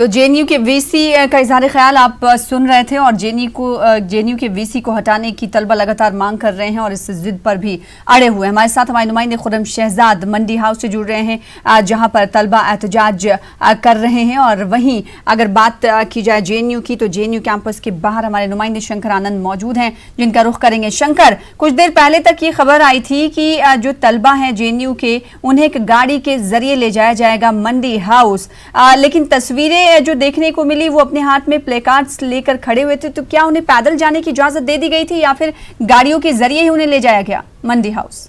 तो जेएनयू के वीसी का इजहार ख्याल आप सुन रहे थे और जेएनयू के वीसी को हटाने की तलबा लगातार मांग कर रहे हैं और इस जिद पर भी अड़े हुए हैं। हमारे साथ हमारे नुमाइंदे खुर्रम शहजाद मंडी हाउस से जुड़ रहे हैं जहां पर तलबा एहतजाज कर रहे हैं। और वहीं अगर बात की जाए जेएनयू की, तो जेएनयू कैंपस के बाहर हमारे नुमाइंदे शंकर आनंद मौजूद हैं जिनका रुख करेंगे। शंकर, कुछ देर पहले तक ये खबर आई थी कि जो तलबा हैं जेएनयू के, उन्हें एक गाड़ी के जरिए ले जाया जाएगा मंडी हाउस, लेकिन तस्वीरें जो देखने को मिली वो अपने हाथ में प्लेकार्ड्स लेकर खड़े हुए थे। तो क्या उन्हें पैदल जाने की इजाजत दे दी गई थी या फिर गाड़ियों के जरिए ही उन्हें ले जाया गया मंडी हाउस?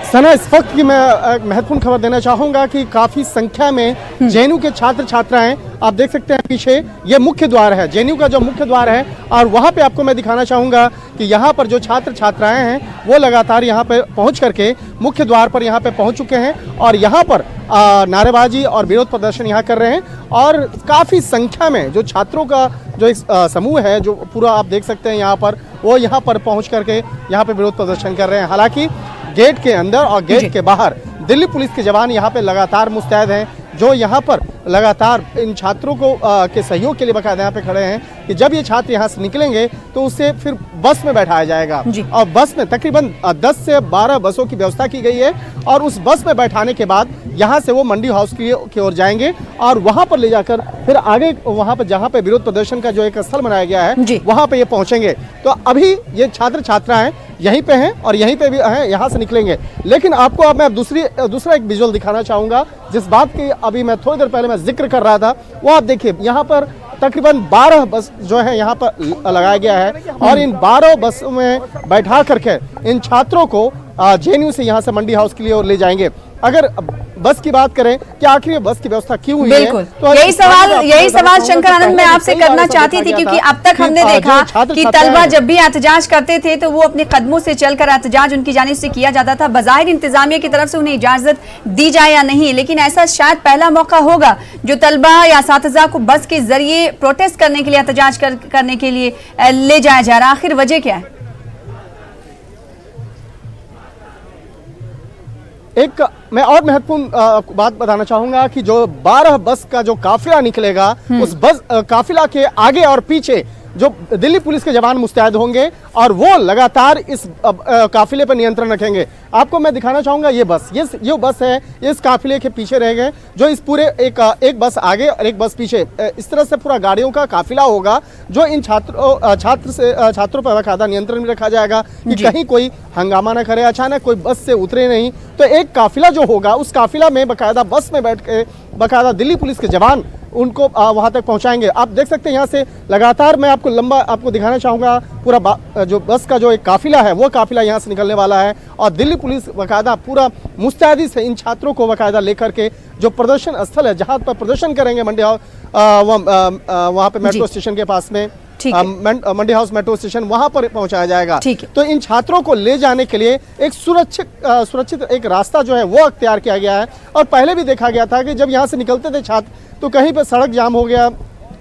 सना, इस वक्त की मैं एक महत्वपूर्ण खबर देना चाहूंगा कि काफी संख्या में जेएनयू के छात्र छात्राएं, आप देख सकते हैं पीछे ये मुख्य द्वार है, जेएनयू का जो मुख्य द्वार है, और वहां पे आपको मैं दिखाना चाहूंगा कि यहाँ पर जो छात्र छात्राएं हैं वो लगातार यहाँ पे पहुंच करके मुख्य द्वार पर यहाँ पे पहुंच चुके हैं और यहाँ पर नारेबाजी और विरोध प्रदर्शन यहाँ कर रहे हैं। और काफी संख्या में जो छात्रों का जो एक समूह है, जो पूरा आप देख सकते हैं यहाँ पर, वो यहाँ पर पहुँच करके यहाँ पे विरोध प्रदर्शन कर रहे हैं। हालांकि गेट के अंदर और गेट के बाहर दिल्ली पुलिस के जवान यहाँ पे लगातार मुस्तैद हैं, जो यहाँ पर लगातार इन छात्रों को के सहयोग के लिए बाकायदा यहाँ पे खड़े हैं कि जब ये छात्र यहाँ से निकलेंगे तो उसे फिर बस में बैठाया जाएगा। और बस में तकरीबन 10 से 12 बसों की व्यवस्था की गई है और उस बस में बैठाने के बाद यहाँ से वो मंडी हाउस की ओर जाएंगे और वहाँ पर ले जाकर फिर आगे वहाँ पर जहाँ पे विरोध प्रदर्शन का जो एक स्थल बनाया गया है वहाँ पे ये पहुँचेंगे। तो अभी ये छात्र छात्राएं यहीं पे हैं और यहीं पे भी हैं, यहाँ से निकलेंगे। लेकिन आपको अब मैं दूसरा एक विजुअल दिखाना चाहूँगा जिस बात की अभी मैं थोड़ी देर पहले मैं जिक्र कर रहा था। वो आप देखिए, यहाँ पर तकरीबन 12 बस जो है यहाँ पर लगाया गया है और इन 12 बस में बैठा करके इन छात्रों को जेएनयू से यहाँ से मंडी हाउस के लिए और ले जाएंगे। अगर बस की बात करें कि आखिर ये बस की व्यवस्था क्यों हुई है, तो यही सवाल शंकर आनंद मैं आपसे करना चाहती थी, क्योंकि अब तक हमने देखा कि तलबा जब भी एहतजाज करते थे तो वो अपने कदमों से चलकर एहतजाज उनकी जानिब से किया जाता था। बज़ाहिर इंतजामिया की तरफ से उन्हें इजाजत दी जाए या नहीं, लेकिन ऐसा शायद पहला मौका होगा जो तलबा या असातिज़ा को बस के जरिए प्रोटेस्ट करने के लिए, एहतजाज करने के लिए ले जाया जा रहा है। आखिर वजह क्या है? एक मैं और महत्वपूर्ण बात बताना चाहूंगा कि जो 12 बस का जो काफिला निकलेगा, उस बस काफिला के आगे और पीछे जो दिल्ली पुलिस के जवान मुस्तैद होंगे और वो लगातार इस काफिले पर नियंत्रण रखेंगे। आपको मैं दिखाना चाहूंगा ये बस, ये बस है, इस काफिले के पीछे रह गए, जो इस पूरे एक बस आगे और एक बस पीछे, इस तरह से पूरा गाड़ियों का काफिला होगा जो इन छात्रों पर बाकायदा नियंत्रण में रखा जाएगा कि कहीं कोई हंगामा न करे, अचानक कोई बस से उतरे नहीं। तो एक काफिला जो होगा, उस काफिला में बाकायदा बस में बैठ के बाकायदा दिल्ली पुलिस के जवान उनको वहां तक पहुंचाएंगे। आप देख सकते हैं यहाँ से लगातार मैं आपको दिखाना चाहूंगा पूरा जो बस का जो एक काफिला है वो काफिला यहाँ से निकलने वाला है और दिल्ली पुलिस बाकायदा पूरा मुस्तैदी से इन छात्रों को बाकायदा लेकर के जो प्रदर्शन स्थल है जहाँ पर प्रदर्शन करेंगे मंडी हाउस, वहाँ पे मेट्रो स्टेशन के पास में मंडी हाउस मेट्रो स्टेशन, वहां पर पहुंचाया जाएगा। तो इन छात्रों को ले जाने के लिए एक सुरक्षित एक रास्ता जो है वो अख्तियार किया गया है। और पहले भी देखा गया था कि जब यहाँ से निकलते थे छात्र तो कहीं पर सड़क जाम हो गया,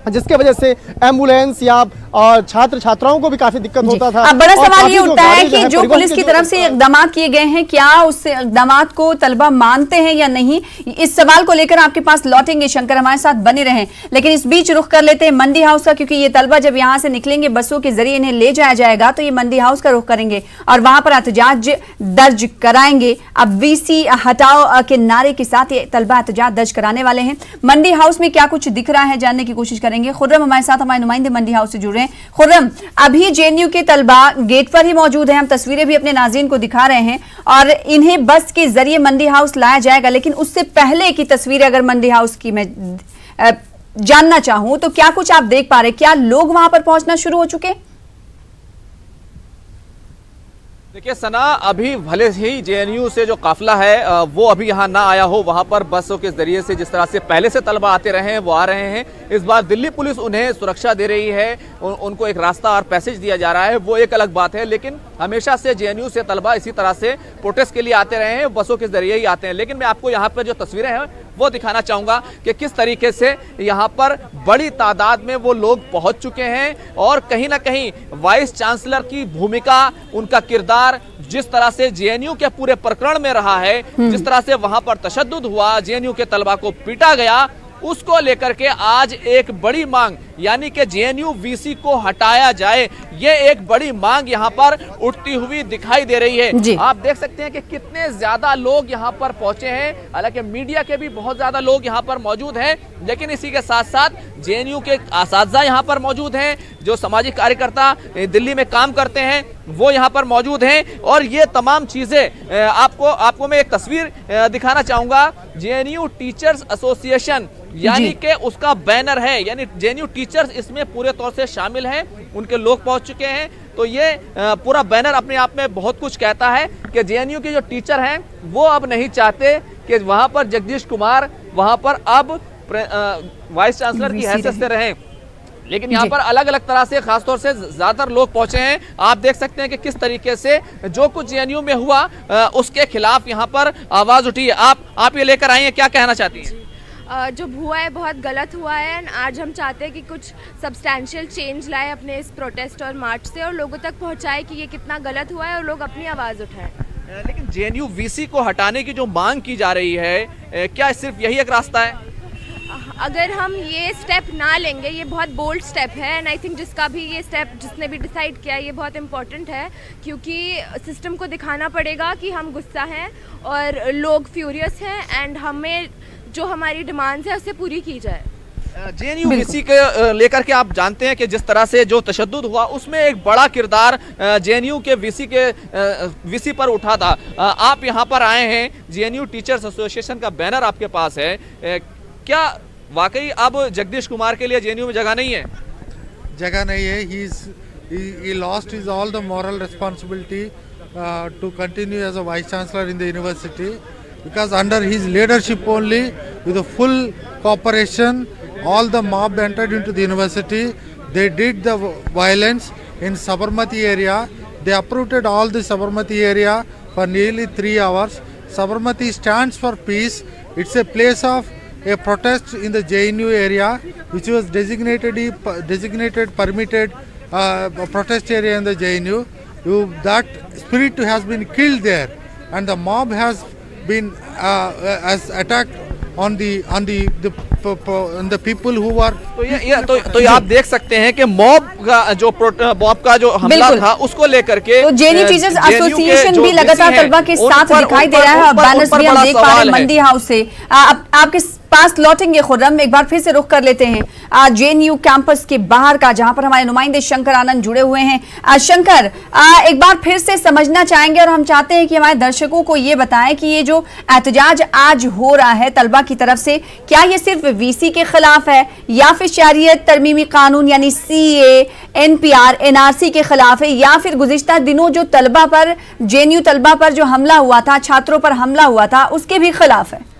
जिसके वजह से एम्बुलेंस या और छात्र छात्राओं को भी काफी दिक्कत होता था। अब बड़ा सवाल ये उठता है कि जो पुलिस की तरफ से इक़दाम किए गए हैं, क्या उस इक़दाम को तलबा मानते हैं या नहीं? इस सवाल को लेकर आपके पास लौटेंगे शंकर, हमारे साथ बने रहें। लेकिन इस बीच रुख कर लेते हैं मंडी हाउस का, क्योंकि ये तलबा जब यहाँ से निकलेंगे बसों के जरिए इन्हें ले जाया जाएगा तो ये मंडी हाउस का रुख करेंगे और वहां पर एहतजाज दर्ज कराएंगे। अब वीसी हटाओ के नारे के साथ ये तलबा एहतजाज दर्ज कराने वाले हैं। मंडी हाउस में क्या कुछ दिख रहा है जानने की कोशिश करेंगे। खुर्रम हमारे साथ, हमारे नुमाइंदे मंडी हाउस से जुड़े हैं। खुर्रम, अभी जेएनयू के तलबा गेट पर ही मौजूद हैं, हम तस्वीरें भी अपने नाज़रीन को दिखा रहे हैं और इन्हें बस के जरिए मंडी हाउस लाया जाएगा। लेकिन उससे पहले की तस्वीरें अगर मंडी हाउस की मैं जानना चाहूं तो क्या कुछ आप देख पा रहे हैं? क्या लोग वहां पर पहुंचना शुरू हो चुके? देखिए सना, अभी भले ही जेएनयू से जो काफिला है वो अभी यहाँ ना आया हो, वहाँ पर बसों के जरिए से जिस तरह से पहले से तलबा आते रहे हैं वो आ रहे हैं। इस बार दिल्ली पुलिस उन्हें सुरक्षा दे रही है, उनको एक रास्ता और पैसेज दिया जा रहा है, वो एक अलग बात है। लेकिन हमेशा से जेएनयू से तलबा इसी तरह से प्रोटेस्ट के लिए आते रहे हैं, बसों के जरिए ही आते हैं। लेकिन मैं आपको यहाँ पर जो तस्वीरें हैं वो दिखाना चाहूंगा कि किस तरीके से यहाँ पर बड़ी तादाद में वो लोग पहुंच चुके हैं और कहीं ना कहीं वाइस चांसलर की भूमिका, उनका किरदार जिस तरह से जेएनयू के पूरे प्रकरण में रहा है, जिस तरह से वहां पर तशद्दुद हुआ, जेएनयू के तलबा को पीटा गया, उसको लेकर के आज एक बड़ी मांग यानी कि जेएनयू वीसी को हटाया जाए, ये एक बड़ी मांग यहाँ पर उठती हुई दिखाई दे रही है। आप देख सकते हैं कि कितने ज्यादा लोग यहाँ पर पहुंचे हैं। हालांकि मीडिया के भी बहुत ज्यादा लोग यहाँ पर मौजूद हैं, लेकिन इसी के साथ साथ जेएनयू के असातिज़ा यहाँ पर मौजूद हैं, जो सामाजिक कार्यकर्ता दिल्ली में काम करते हैं वो यहाँ पर मौजूद हैं। और ये तमाम चीजें आपको मैं एक तस्वीर दिखाना चाहूंगा। जेएनयू टीचर्स एसोसिएशन यानी कि उसका बैनर है, यानी जेएनयू टीचर्स इसमें पूरे तौर से शामिल हैं, उनके लोग पहुंच चुके हैं। तो ये पूरा बैनर अपने आप में बहुत कुछ कहता है कि जेएनयू के जो टीचर हैं वो अब नहीं चाहते कि वहां पर जगदीश कुमार वहां पर अब वाइस चांसलर की हैसियत से रहें, लेकिन यहाँ पर अलग अलग तरह से खासतौर से ज्यादातर लोग पहुंचे हैं। आप देख सकते हैं कि किस तरीके से जो कुछ जेएनयू में हुआ उसके खिलाफ यहाँ पर आवाज उठी है। आप ये लेकर आई हैं, क्या कहना चाहती हैं? जो हुआ है बहुत गलत हुआ है। आज हम चाहते हैं कि कुछ सब्सटैंशियल चेंज लाए अपने इस प्रोटेस्ट और मार्च से और लोगों तक पहुंचाए कि ये कितना गलत हुआ है और लोग अपनी आवाज़ उठाएं। लेकिन जेएनयू वीसी को हटाने की जो मांग की जा रही है, क्या सिर्फ यही एक रास्ता है? अगर हम ये स्टेप ना लेंगे, ये बहुत बोल्ड स्टेप है एंड आई थिंक जिसका भी ये स्टेप जिसने भी डिसाइड किया ये बहुत इंपॉर्टेंट है, क्योंकि सिस्टम को दिखाना पड़ेगा कि हम गुस्सा हैं और लोग फ्यूरियस हैं एंड हमें जो हमारी डिमांड्स है उससे पूरी की जाए। जेएनयू वीसी के लेकर के आप जानते हैं कि जिस तरह से जो तशद्दुद हुआ उसमें एक बड़ा किरदार जेएनयू के वीसी पर उठा था। आप यहाँ पर आए हैं, जेएनयू टीचर्स एसोसिएशन का बैनर आपके पास है, क्या वाकई अब जगदीश कुमार के लिए जेएनयू में जगह नहीं है? जगह नहीं है। he lost his all the moral responsibility to continue as a vice chancellor in the university, because under his leadership only, with the full cooperation, all the mob entered into the university. They did the violence in Sabarmati area. They uprooted all the Sabarmati area for nearly 3 hours. Sabarmati stands for peace. It's a place of a protest in the JNU area, which was designated permitted protest area in the JNU. That spirit has been killed there, and the mob has been has attacked on the people who were. तो ये आप देख सकते हैं कि mob का जो हमला था उसको लेकर के तो जेएनयू टीचर्स एसोसिएशन भी लगातार तलबा के साथ दिखाई दे रहा है और बैनर्स भी हम देख पा रहे हैं मंडी हाउस से। आपके पास लौटेंगे खुर्रम, एक बार फिर से रुख कर लेते हैं जेएनयू कैंपस के बाहर का, जहां पर हमारे नुमाइंदे शंकर आनंद जुड़े हुए हैं। शंकर, एक बार फिर से समझना चाहेंगे और हम चाहते हैं कि हमारे दर्शकों को ये बताएं कि ये जो एहतजाज आज हो रहा है तलबा की तरफ से, क्या ये सिर्फ वीसी के खिलाफ है या फिर शरियत तरमीमी कानून यानी सीए, एनपीआर, एनआरसी के खिलाफ है, या फिर गुज़िश्ता दिनों जो तलबा पर, जेएनयू तलबा पर जो हमला हुआ था, छात्रों पर हमला हुआ था, उसके भी खिलाफ है?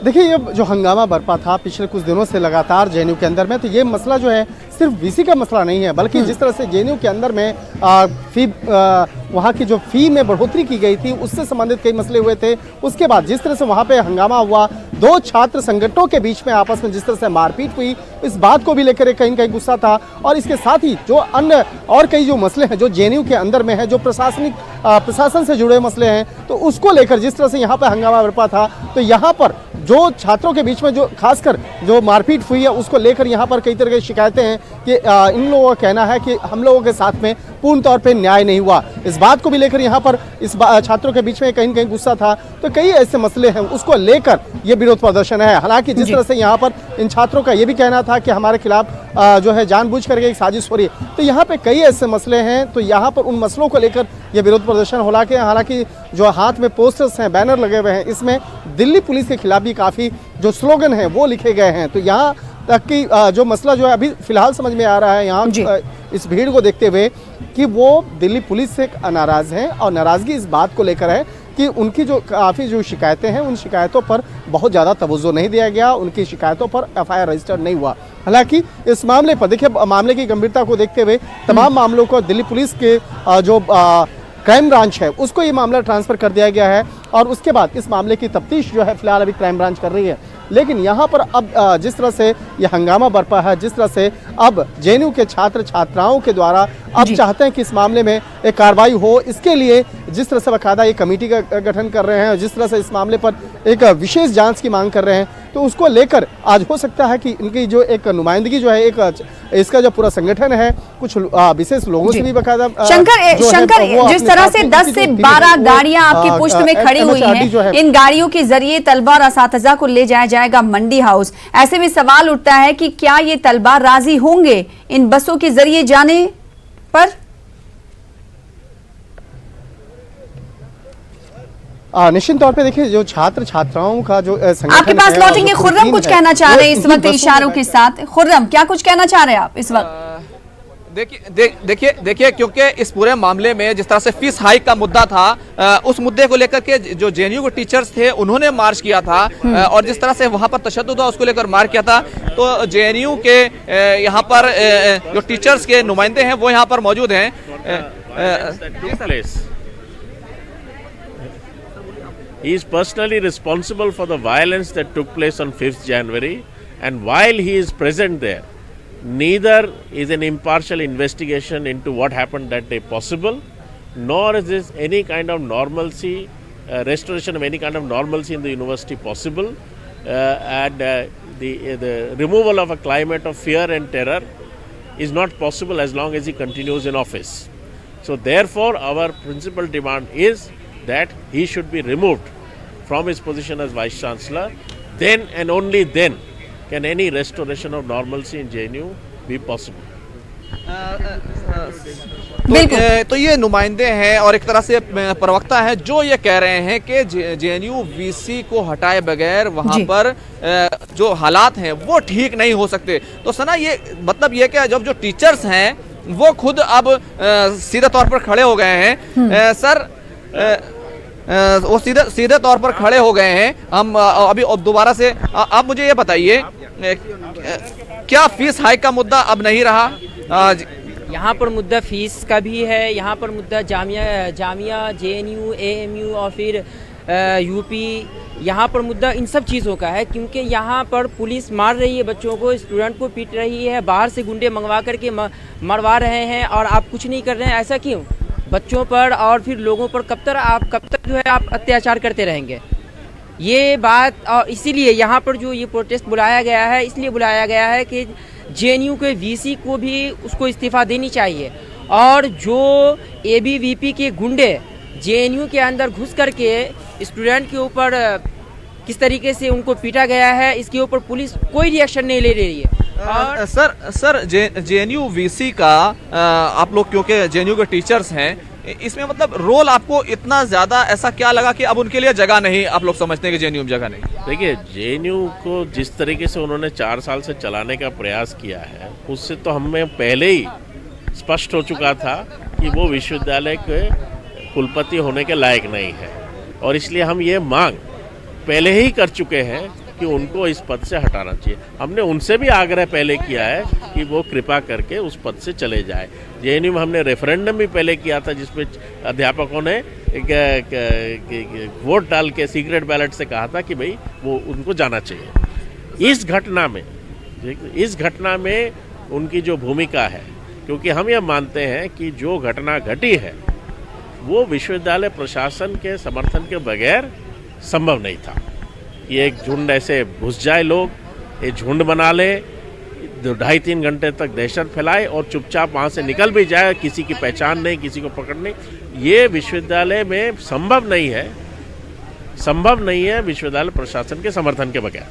देखिए, ये जो हंगामा बरपा था पिछले कुछ दिनों से लगातार जेएनयू के अंदर में, तो ये मसला जो है सिर्फ वीसी का मसला नहीं है, बल्कि जिस तरह से जेएनयू के अंदर में वहाँ की जो फ़ी में बढ़ोतरी की गई थी उससे संबंधित कई मसले हुए थे। उसके बाद जिस तरह से वहाँ पे हंगामा हुआ, दो छात्र संगठनों के बीच में आपस में जिस तरह से मारपीट हुई, इस बात को भी लेकर कहीं कहीं गुस्सा था। और इसके साथ ही जो अन्य और कई जो मसले हैं जो जेएनयू के अंदर में है, जो प्रशासन से जुड़े मसले हैं, तो उसको लेकर जिस तरह से यहाँ पर हंगामा बरपा था, तो यहाँ पर जो छात्रों के बीच में जो खासकर जो मारपीट हुई है उसको लेकर यहाँ पर कई तरह की शिकायतें हैं कि इन लोगों का कहना है कि हम लोगों के साथ में पूर्ण तौर पे न्याय नहीं हुआ। इस बात को भी लेकर यहाँ पर इस छात्रों के बीच में कहीं कहीं गुस्सा था। तो कई ऐसे मसले हैं, उसको लेकर ये विरोध प्रदर्शन है। हालांकि जिस तरह से यहाँ पर इन छात्रों का ये भी कहना था कि हमारे खिलाफ जो है जानबूझ करके एक साजिश हो रही है, तो यहाँ पे कई ऐसे मसले हैं, तो यहाँ पर उन मसलों को लेकर ये विरोध प्रदर्शन हो रहा है। हालांकि जो हाथ में पोस्टर्स हैं, बैनर लगे हुए हैं, इसमें दिल्ली पुलिस के खिलाफ भी काफ़ी जो स्लोगन हैं वो लिखे गए हैं। तो यहाँ तक कि जो मसला जो है अभी फिलहाल समझ में आ रहा है यहाँ इस भीड़ को देखते हुए कि वो दिल्ली पुलिस से नाराज़ हैं, और नाराज़गी इस बात को लेकर है कि उनकी जो काफ़ी जो शिकायतें हैं उन शिकायतों पर बहुत ज़्यादा तवज्जो नहीं दिया गया, उनकी शिकायतों पर एफआईआर रजिस्टर नहीं हुआ। हालांकि इस मामले पर देखिए, मामले की गंभीरता को देखते हुए तमाम मामलों को दिल्ली पुलिस के जो क्राइम ब्रांच है उसको ये मामला ट्रांसफर कर दिया गया है और उसके बाद इस मामले की तफ्तीश जो है फिलहाल अभी क्राइम ब्रांच कर रही है। लेकिन यहाँ पर अब जिस तरह से ये हंगामा बरपा है, जिस तरह से अब जेएनयू के छात्र छात्राओं के द्वारा अब चाहते हैं कि इस मामले में एक कार्रवाई हो, इसके लिए जिस तरह से बाकायदा ये कमेटी का गठन कर रहे हैं और जिस तरह से इस मामले पर एक विशेष जांच की मांग कर रहे हैं, तो उसको लेकर आज हो सकता है कि इनकी जो एक नुमाइंदगी जो है, एक इसका जो पूरा संगठन है, कुछ विशेष लोगों से भी बाकायदा शंकर जिस तरह से 10 से 12 गाड़ियां आपकी पुष्ट में खड़ी हुई हैं, इन गाड़ियों के जरिए तलबा और असातिज़ा को ले जाया जाएगा मंडी हाउस। ऐसे में सवाल उठता है कि क्या ये तलबा राजी होंगे इन बसों के जरिए जाने पर? निश्चित तौर पे देखिए जो छात्र छात्राओं का जो संगठन आपके पास है, लौटेंगे जो खुर्रम कुछ है, कहना चाह रहे हैं इस वक्त बसों इशारों के साथ। खुर्रम क्या कुछ कहना चाह रहे हैं आप इस वक्त? देखिए क्योंकि इस पूरे मामले में जिस तरह से फीस हाइक का मुद्दा था, उस मुद्दे को लेकर के जो जेएनयू के टीचर्स थे उन्होंने मार्च किया था और जिस तरह से वहां पर तशद्दुद हुआ उसको लेकर मार्च किया था, तो जेएनयू के यहाँ पर जो टीचर्स के नुमाइंदे हैं वो यहाँ पर मौजूद हैं। He is personally responsible for the violence that took place on 5th January, and while he is present there, neither is an impartial investigation into what happened that day possible, nor is this any kind of normalcy, restoration of any kind of normalcy in the university possible, and the removal of a climate of fear and terror is not possible as long as he continues in office. So therefore, our principal demand is that he should be removed from his position as Vice Chancellor. Then and only then can any restoration of normalcy in JNU be possible. तो ये नुमाइंदे हैं और एक तरह से प्रवक्ता हैं जो ये कह रहे हैं कि जेएनयू वीसी को हटाए बगैर वहां पर जो हालात हैं वो ठीक नहीं हो सकते। तो सना ये मतलब ये कि जब जो टीचर्स हैं वो खुद अब सीधे तौर पर खड़े हो गए हैं। सर वो सीधे तौर पर खड़े हो गए हैं। हम अभी दोबारा से आप मुझे ये बताइए क्या फीस हाइक का मुद्दा अब नहीं रहा? यहाँ पर मुद्दा फीस का भी है, यहाँ पर मुद्दा जामिया जेएनयू एएमयू और फिर यूपी, यहाँ पर मुद्दा इन सब चीज़ों का है, क्योंकि यहाँ पर पुलिस मार रही है बच्चों को, स्टूडेंट को पीट रही है, बाहर से गुंडे मंगवा करके मरवा रहे हैं और आप कुछ नहीं कर रहे हैं। ऐसा क्यों? बच्चों पर और फिर लोगों पर कब तक जो है आप अत्याचार करते रहेंगे? ये बात, और इसीलिए यहाँ पर जो ये प्रोटेस्ट बुलाया गया है, इसलिए बुलाया गया है कि जेएनयू के वीसी को भी उसको इस्तीफ़ा देनी चाहिए, और जो एबीवीपी के गुंडे जेएनयू के अंदर घुस करके स्टूडेंट के ऊपर किस तरीके से उनको पीटा गया है, इसके ऊपर पुलिस कोई रिएक्शन नहीं ले रही है। और सर जेएनयू वीसी का आप लोग क्योंकि जेएनयू के टीचर्स हैं, इसमें मतलब रोल आपको इतना ज्यादा ऐसा क्या लगा कि अब उनके लिए जगह नहीं, आप लोग समझते हैं कि जेएनयू में जगह नहीं? देखिए, जेएनयू को जिस तरीके से उन्होंने 4 साल से चलाने का प्रयास किया है, उससे तो हमें पहले ही स्पष्ट हो चुका था कि वो विश्वविद्यालय के कुलपति होने के लायक नहीं है, और इसलिए हम ये मांग पहले ही कर चुके हैं कि उनको इस पद से हटाना चाहिए। हमने उनसे भी आग्रह पहले किया है कि वो कृपा करके उस पद से चले जाए। जेएनयू में हमने रेफरेंडम भी पहले किया था, जिसमें अध्यापकों ने वोट डाल के सीक्रेट बैलेट से कहा था कि भाई वो उनको जाना चाहिए। इस घटना में उनकी जो भूमिका है, क्योंकि हम ये मानते हैं कि जो घटना घटी है वो विश्वविद्यालय प्रशासन के समर्थन के बगैर संभव नहीं था। ये एक झुंड ऐसे घुस जाए, लोग ये झुंड बना ले, 2.5-3 घंटे तक दहशत फैलाए और चुपचाप वहाँ से निकल भी जाए, किसी की पहचान नहीं, किसी को पकड़ नहीं, ये विश्वविद्यालय में संभव नहीं है विश्वविद्यालय प्रशासन के समर्थन के बगैर।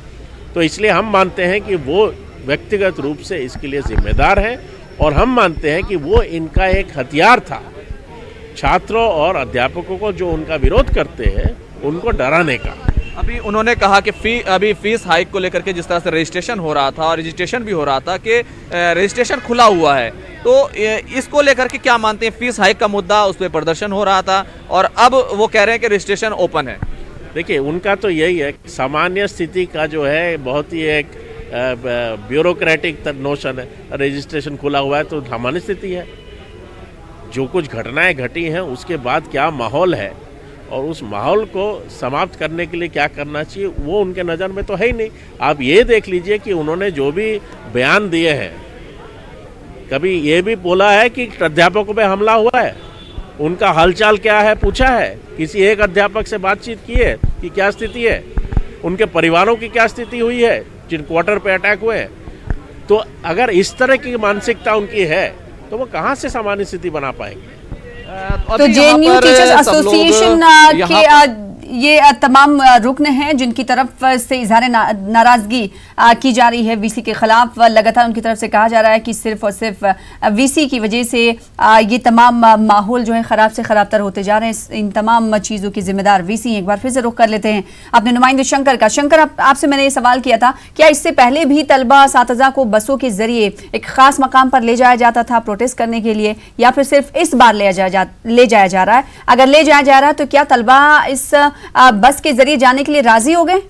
तो इसलिए हम मानते हैं कि वो व्यक्तिगत रूप से इसके लिए जिम्मेदार है, और हम मानते हैं कि वो इनका एक हथियार था छात्रों और अध्यापकों को जो उनका विरोध करते हैं उनको डराने का। अभी उन्होंने कहा कि अभी फीस हाइक को लेकर के जिस तरह से रजिस्ट्रेशन हो रहा था और रजिस्ट्रेशन भी हो रहा था कि रजिस्ट्रेशन खुला हुआ है, तो इसको लेकर के क्या मानते हैं? फीस हाइक का मुद्दा, उस पर प्रदर्शन हो रहा था और अब वो कह रहे हैं कि रजिस्ट्रेशन ओपन है। देखिए, उनका तो यही है, सामान्य स्थिति का जो है बहुत ही एक ब्यूरोक्रेटिक नोशन है। रजिस्ट्रेशन खुला हुआ है तो सामान्य स्थिति है, जो कुछ घटनाएं घटी हैं उसके बाद क्या माहौल है और उस माहौल को समाप्त करने के लिए क्या करना चाहिए वो उनके नज़र में तो है ही नहीं। आप ये देख लीजिए कि उन्होंने जो भी बयान दिए हैं, कभी ये भी बोला है कि अध्यापकों पे हमला हुआ है, उनका हालचाल क्या है पूछा है, किसी एक अध्यापक से बातचीत की है कि क्या स्थिति है, उनके परिवारों की क्या स्थिति हुई है जिन क्वार्टर पे अटैक हुए हैं। तो अगर इस तरह की मानसिकता उनकी है तो वो कहाँ से सामान्य स्थिति बना पाएंगे। तो जेएनयू टीचर्स एसोसिएशन के ये तमाम रुकन हैं जिनकी तरफ से इजहार नाराजगी की जा रही है वीसी के खिलाफ। लगातार उनकी तरफ से कहा जा रहा है कि सिर्फ और सिर्फ वीसी की वजह से ये तमाम माहौल जो है ख़राब से ख़राब तर होते जा रहे हैं। इन तमाम चीज़ों की जिम्मेदार वीसी। एक बार फिर से रुख कर लेते हैं अपने नुमाइंदे शंकर का। शंकर, आपसे मैंने ये सवाल किया था, क्या इससे पहले भी तलबा असातिज़ा को बसों के जरिए एक ख़ास मकाम पर ले जाया जाता था प्रोटेस्ट करने के लिए, या फिर सिर्फ इस बार ले जाया जा रहा है? अगर ले जाया जा रहा है तो क्या तलबा इस बस के जरिए जाने के लिए राजी हो गए?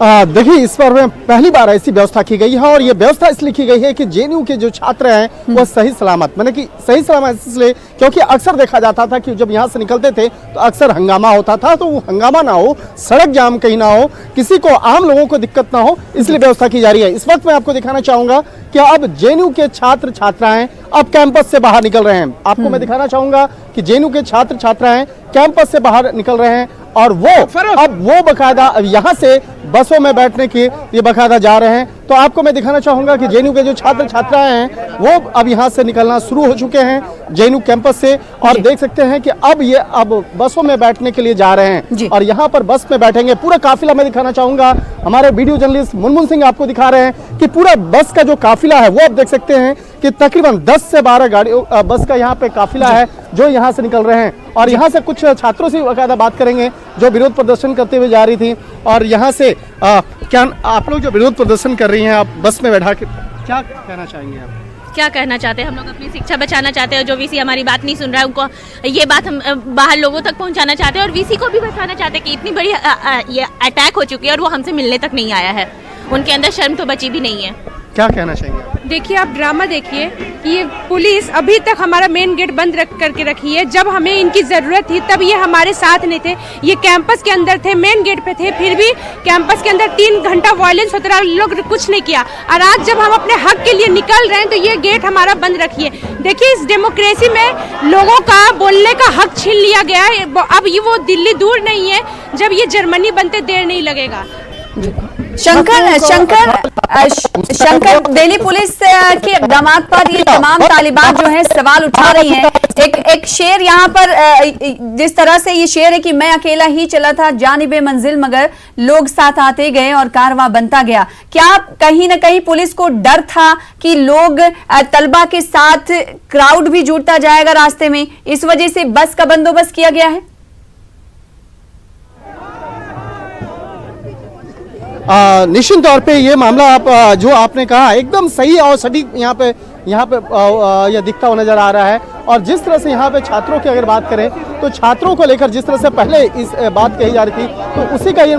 देखिए, इस पर पहली बार ऐसी व्यवस्था की गई है और ये व्यवस्था इसलिए की गई है कि जेएनयू के जो छात्र हैं वो सही सलामत, मैंने कि सही सलामत इसलिए क्योंकि अक्सर देखा जाता था कि जब यहाँ से निकलते थे तो अक्सर हंगामा होता था, तो वो हंगामा ना हो, सड़क जाम कहीं ना हो, किसी को, आम लोगों को दिक्कत ना हो, इसलिए व्यवस्था की जा रही है। इस वक्त मैं आपको दिखाना चाहूंगा कि अब जेएनयू के छात्र छात्राएं अब कैंपस से बाहर निकल रहे हैं। आपको मैं दिखाना चाहूंगा कि जेएनयू के छात्र छात्राएं कैंपस से बाहर निकल रहे हैं और वो बकायदा यहाँ से बसों में बैठने के ये बकायदा जा रहे हैं। तो आपको मैं दिखाना चाहूंगा कि जेएनयू के जो छात्र छात्राएं हैं वो अब यहाँ से निकलना शुरू हो चुके हैं जेएनयू कैंपस से, और देख सकते हैं कि अब बसों में बैठने के लिए जा रहे हैं और यहाँ पर बस में बैठेंगे। पूरा काफिला मैं दिखाना चाहूंगा, हमारे वीडियो जर्नलिस्ट मुनमुन सिंह आपको दिखा रहे हैं कि पूरा बस का जो काफिला है वो आप देख सकते हैं कि तकरीबन 10 से 12 गाड़ियों बस का यहाँ पे काफिला है जो यहाँ से निकल रहे हैं। और यहाँ से कुछ छात्रों से बाकायदा बात करेंगे जो विरोध प्रदर्शन करते हुए जा रही थी। और यहाँ से क्या आप लोग जो विरोध प्रदर्शन कर रही हैं, आप बस में बैठा के क्या कहना चाहेंगे? आप क्या कहना चाहते हैं? हम लोग अपनी शिक्षा बचाना चाहते हैं। जो वीसी हमारी बात नहीं सुन रहा है उनको ये बात हम बाहर लोगों तक पहुंचाना चाहते हैं और वीसी को भी बताना चाहते हैं कि इतनी बड़ी ये अटैक हो चुकी है और वो हमसे मिलने तक नहीं आया है। उनके अंदर शर्म तो बची भी नहीं है। क्या कहना चाहेंगे? देखिए, आप ड्रामा देखिए कि ये पुलिस अभी तक हमारा मेन गेट बंद करके रखी है। जब हमें इनकी ज़रूरत थी तब ये हमारे साथ नहीं थे, ये कैंपस के अंदर थे, मेन गेट पे थे, फिर भी कैंपस के अंदर 3 घंटा वायलेंस होता रहा, लोग कुछ नहीं किया। और आज जब हम अपने हक के लिए निकल रहे हैं तो ये गेट हमारा बंद रखिए। देखिए, इस डेमोक्रेसी में लोगों का बोलने का हक छीन लिया गया है। अब ये वो दिल्ली दूर नहीं है, जब ये जर्मनी बनते देर नहीं लगेगा। शंकर, दिल्ली पुलिस के इक़दाम पर ये तमाम तालिबान जो है सवाल उठा रही हैं। एक शेर यहाँ पर जिस तरह से ये शेर है कि मैं अकेला ही चला था जानिबे मंजिल मगर लोग साथ आते गए और कारवां बनता गया। क्या कहीं ना कहीं पुलिस को डर था कि लोग तलबा के साथ क्राउड भी जुड़ता जाएगा रास्ते में, इस वजह से बस का बंदोबस्त किया गया है? निश्चित तौर पे ये मामला जो आपने कहा एकदम सही और सटीक यहाँ पे यह दिखता हुआ नजर आ रहा है। और जिस तरह से यहाँ पे छात्रों की अगर बात करें तो छात्रों को लेकर जिस तरह से पहले इस बात कही जा रही थी तो उसी का ये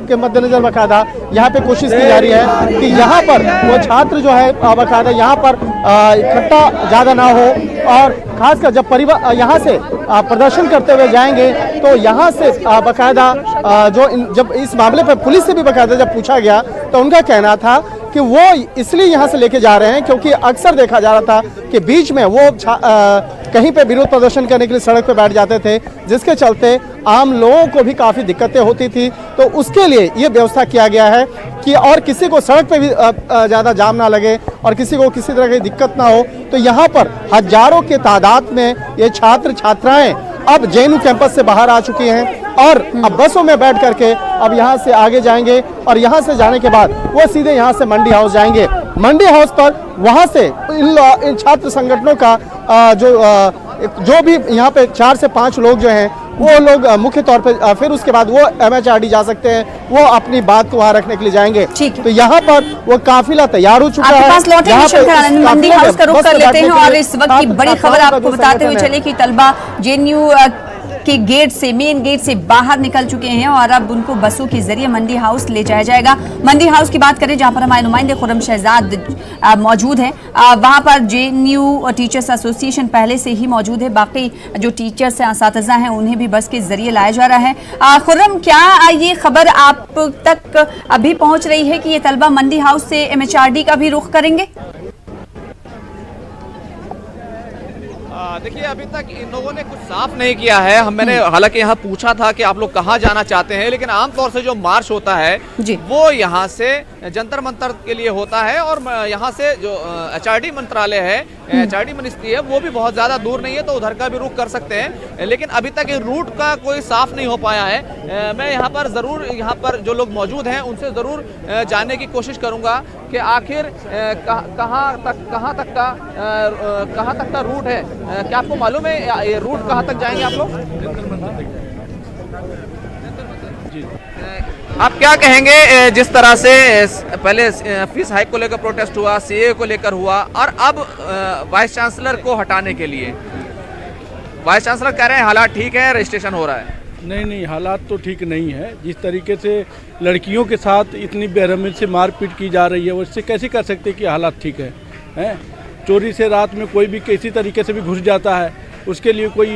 के मद्देनजर बकायदा यहाँ पे कोशिश की जा रही है कि यहाँ पर वो छात्र जो है बकायदा यहाँ पर इकट्ठा ज़्यादा ना हो। और खासकर जब यहाँ से प्रदर्शन करते हुए जाएंगे तो यहाँ से बकायदा जब इस मामले पर पुलिस से भी बकायदा जब पूछा गया तो उनका कहना था कि वो इसलिए यहाँ से लेके जा रहे हैं क्योंकि अक्सर देखा जा रहा था कि बीच में वो कहीं पे विरोध प्रदर्शन करने के लिए सड़क पे बैठ जाते थे, जिसके चलते आम लोगों को भी काफ़ी दिक्कतें होती थी। तो उसके लिए ये व्यवस्था किया गया है कि और किसी को सड़क पे भी ज़्यादा जाम ना लगे और किसी को किसी तरह की दिक्कत ना हो। तो यहाँ पर हजारों के तादाद में ये छात्र छात्राएं अब जेएनयू कैंपस से बाहर आ चुकी हैं और अब बसों में बैठ करके अब यहाँ से आगे जाएंगे और यहाँ से जाने के बाद वो सीधे यहाँ से मंडी हाउस जाएंगे। मंडी हाउस पर वहाँ से इन छात्र संगठनों का जो भी यहाँ पे 4 से 5 लोग जो हैं वो लोग मुख्य तौर पे फिर उसके बाद वो MHRD जा सकते हैं, वो अपनी बात को वहाँ रखने के लिए जाएंगे। तो यहाँ पर वो काफिला तैयार हो चुका है। मंडी हाउस का रुख कर लेते हैं और इस वक्त की बड़ी खबर आपको बताते हुए चले कि तलबा जेएनयू के गेट से, मेन गेट से बाहर निकल चुके हैं और अब उनको बसों के जरिए मंडी हाउस ले जाया जाएगा। मंडी हाउस की बात करें, जहां पर हमारे नुमाइंदे खुर्रम शहजाद मौजूद हैं, वहां पर JNU टीचर्स एसोसिएशन पहले से ही मौजूद है। बाकी जो टीचर्स हैं, असातिज़ा हैं, उन्हें भी बस के जरिए लाया जा रहा है। खुर्रम, क्या ये खबर आप तक अभी पहुंच रही है कि ये तलबा मंडी हाउस से MHRD का भी रुख करेंगे? देखिए, अभी तक इन लोगों ने कुछ साफ नहीं किया है। मैंने हालांकि यहाँ पूछा था कि आप लोग कहाँ जाना चाहते हैं, लेकिन आमतौर से जो मार्च होता है वो यहाँ से जंतर मंतर के लिए होता है और यहाँ से जो HRD मंत्रालय है, HRD मिनिस्ट्री है, वो भी बहुत ज्यादा दूर नहीं है, तो उधर का भी रुख कर सकते हैं। लेकिन अभी तक ये रूट का कोई साफ नहीं हो पाया है। मैं यहाँ पर जरूर, यहाँ पर जो लोग मौजूद हैं उनसे जरूर जानने की कोशिश करूंगा कि आखिर कहाँ तक का रूट है। क्या आपको मालूम है ये रूट कहाँ तक जाएंगे आप लोग? आप क्या कहेंगे, जिस तरह से पहले फीस हाइक को लेकर प्रोटेस्ट हुआ, CAA को लेकर हुआ और अब वाइस चांसलर को हटाने के लिए वाइस चांसलर कह रहे हैं हालात ठीक है, रजिस्ट्रेशन हो रहा है? नहीं, हालात तो ठीक नहीं है। जिस तरीके से लड़कियों के साथ इतनी बेरहमी से मारपीट की जा रही है, उससे कैसे कह सकते हैं कि हालात ठीक है? चोरी से रात में कोई भी किसी तरीके से भी घुस जाता है, उसके लिए कोई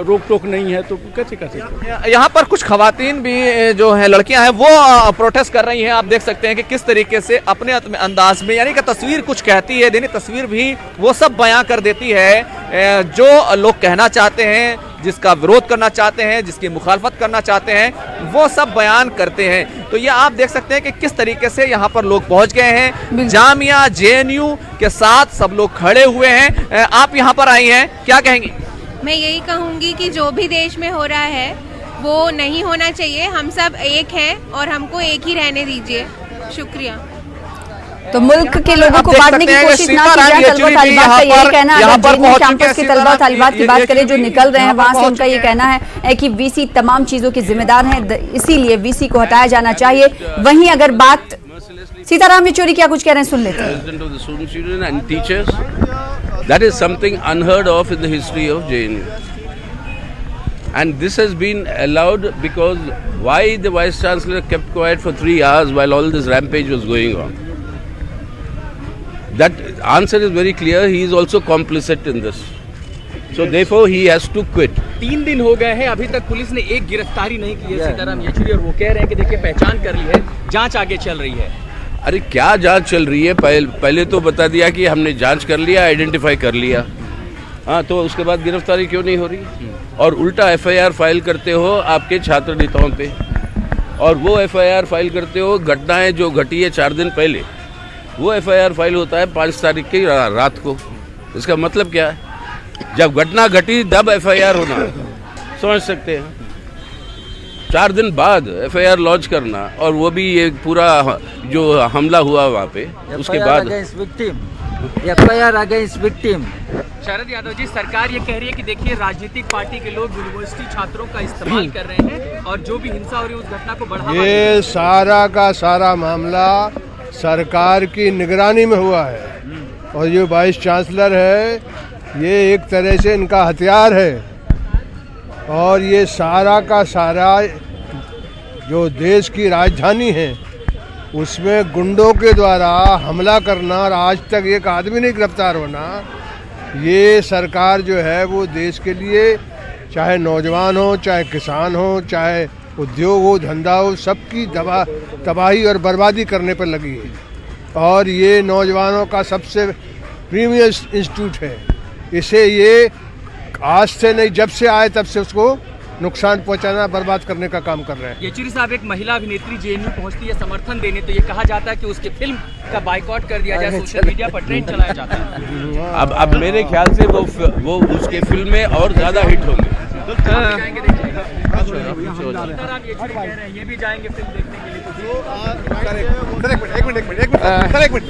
रोक टोक नहीं है, तो कैसे कर सकते हैं? यहाँ पर कुछ खवातीन भी जो है, लड़कियां हैं, वो प्रोटेस्ट कर रही हैं। आप देख सकते हैं कि किस तरीके से अपने अंदाज में, यानी कि तस्वीर कुछ कहती है, दैनिक तस्वीर भी वो सब बयां कर देती है जो लोग कहना चाहते हैं, जिसका विरोध करना चाहते हैं, जिसकी मुखालफत करना चाहते हैं, वो सब बयान करते हैं। तो ये आप देख सकते हैं कि किस तरीके से यहाँ पर लोग पहुँच गए हैं। जामिया JNU के साथ सब लोग खड़े हुए हैं। आप यहाँ पर आई हैं, क्या कहेंगी? मैं यही कहूँगी कि जो भी देश में हो रहा है वो नहीं होना चाहिए। हम सब एक हैं और हमको एक ही रहने दीजिए। शुक्रिया। तो मुल्क के लोगों को बांटने की कोशिश ना की जाए। तलबा तालिबात का यही कहना है। अगर JNU कैंपस के तलबा तालिबात की बात करें जो निकल रहे हैं वहां से, उनका ये कहना है कि VC तमाम चीजों के जिम्मेदार हैं, इसीलिए VC को हटाया जाना चाहिए। वहीं अगर बात सीताराम येचुरी क्या कुछ कह रहे हैं, सुन लेते हैं। That is something unheard of in the history of JNU. And this has been allowed because why the Vice Chancellor kept quiet for 3 hours while all this rampage was going on? That answer is very clear. He is also complicit in this. So therefore he has to quit. 3 दिन हो गए हैं, अभी तक police ने एक गिरफ्तारी नहीं की है सीताराम येचुरी, और वो कह रहे हैं कि देखिए पहचान कर ली है, जांच आगे चल रही है। अरे क्या जांच चल रही है? पहले तो बता दिया कि हमने जांच कर लिया, आइडेंटिफाई कर लिया। हाँ, तो उसके बाद गिरफ्तारी क्यों नहीं हो रही? और उल्टा FIR फाइल करते हो आपके छात्र नेताओं पे, और वो FIR फाइल करते हो घटनाएं जो घटी है 4 दिन पहले, वो FIR फाइल होता है 5 तारीख की रात को। इसका मतलब क्या है? जब घटना घटी तब FIR होना, समझ सकते हैं। 4 दिन बाद FIR लॉन्च करना, और वो भी ये पूरा जो हमला हुआ वहाँ पे, उसके बाद FIR against victim. Sharad Yadav ji, सरकार ये कह रही है कि देखिए राजनीतिक पार्टी के लोग यूनिवर्सिटी छात्रों का इस्तेमाल कर रहे हैं और जो भी हिंसा हो रही है उस घटना को बढ़ावा। ये सारा का सारा मामला सरकार की निगरानी में हुआ है, और ये वाइस चांसलर है, ये एक तरह से इनका हथियार है, और ये सारा का सारा जो देश की राजधानी है उसमें गुंडों के द्वारा हमला करना और आज तक एक आदमी नहीं गिरफ्तार होना, ये सरकार जो है वो देश के लिए, चाहे नौजवान हो, चाहे किसान हो, चाहे उद्योग हो, धंधा हो, सबकी तबाही और बर्बादी करने पर लगी है। और ये नौजवानों का सबसे प्रीमियर इंस्टीट्यूट है। इसे ये आज से नहीं, जब से आए तब से उसको नुकसान पहुंचाना, बर्बाद करने का काम कर रहे हैं। येचुरी साहब, एक महिला अभिनेत्री JNU पहुंचती है समर्थन देने, तो ये कहा जाता है कि उसके फिल्म का बाइकआउट कर दिया जाए, सोशल मीडिया पर ट्रेंड चलाया जाता है। अब मेरे ख्याल से वो उसके फिल्म में और ज्यादा हिट होंगे। ये भी जाएंगे फिल्म देखने के लिए। एक मिनट